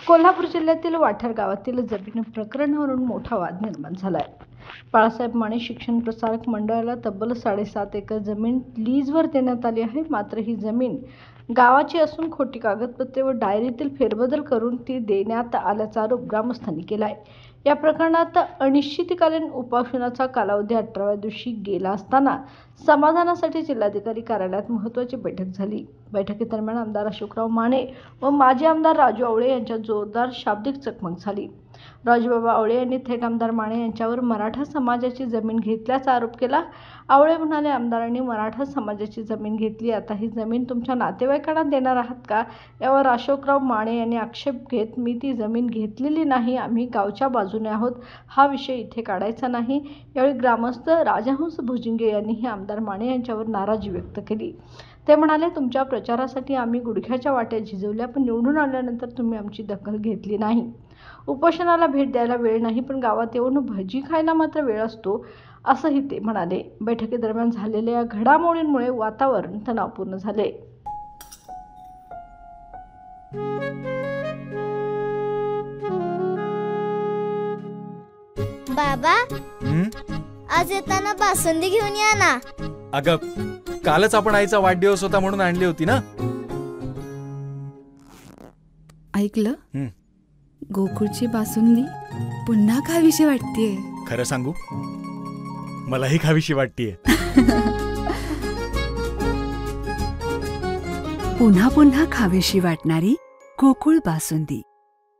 कोल्हापूर जिल्ह्यातील वाठार गावातील जमीन प्रकरणावरून मोठा वाद निर्माण झाला आहे. बाळासाहेब माने शिक्षण प्रसारक मंडळाला तब्बल 7.5 एकर जमीन लीजवर देण्यात आली आहे. मात्र ही जमीन गावाची असून खोटी कागदपत्रे व डायरीतील फेरबदल करून ती देण्यात आल्याचा आरोप ग्रामस्थांनी केला आहे. या प्रकरणात अनिश्चितकालीन उपोषणाचा कालावधी 18व्या दिवशी गेला असताना समाधानासाठी जिल्हाधिकारी कार्यालयात महत्त्वाची बैठक झाली. बैठकीदरम्यान आमदार अशोकराव माने व माजी आमदार राजू आवळे यांच्यात जोरदार शाब्दिक चकमक झाली. राजूबाबा आवळे यांनी थेट आमदार माने यांच्यावर मराठा समाजाची जमीन घेतल्याचा आरोप केला. आवळे म्हणाले, आमदारांनी मराठा समाजाची जमीन घेतली, आता ही जमीन तुमच्या नातेवाईकांना देणार आहात का? यावर अशोकराव माने यांनी आक्षेप घेत, मी ती जमीन घेतलेली नाही, आम्ही गावच्या बाजूने आहोत, हा विषय इथे काढायचा नाही. यावेळी ग्रामस्थ राजहंस भुजिंगे यांनीही आमदार माने यांच्यावर नाराजी व्यक्त केली. ते म्हणाले, तुमच्या प्रचारासाठी आम्ही गुडघ्याच्या वाट्या झिजवल्या, पण निवडून आल्यानंतर तुम्ही आमची दखल घेतली नाही. उपोषणाला भेट द्यायला वेळ नाही, पण गावात येऊन भजी खायला मात्र वेळ असतो, असंही ते म्हणाले. बैठकीदरम्यान झालेल्या या घडामोडींमुळे वातावरण तणावपूर्ण झाले. बाबा, आज येताना बासुंदी घेऊन या ना. अगं, कालच आपण आईचा वाढदिवस होता म्हणून आणली होती ना. ऐकलं, गोकुळची बासुंदी पुन्हा खावीशी वाटतेय. खरं सांगू, मलाही खावीशी वाटतेय. पुन्हा पुन्हा खावीशी वाटणारी गोकुळ बासुंदी.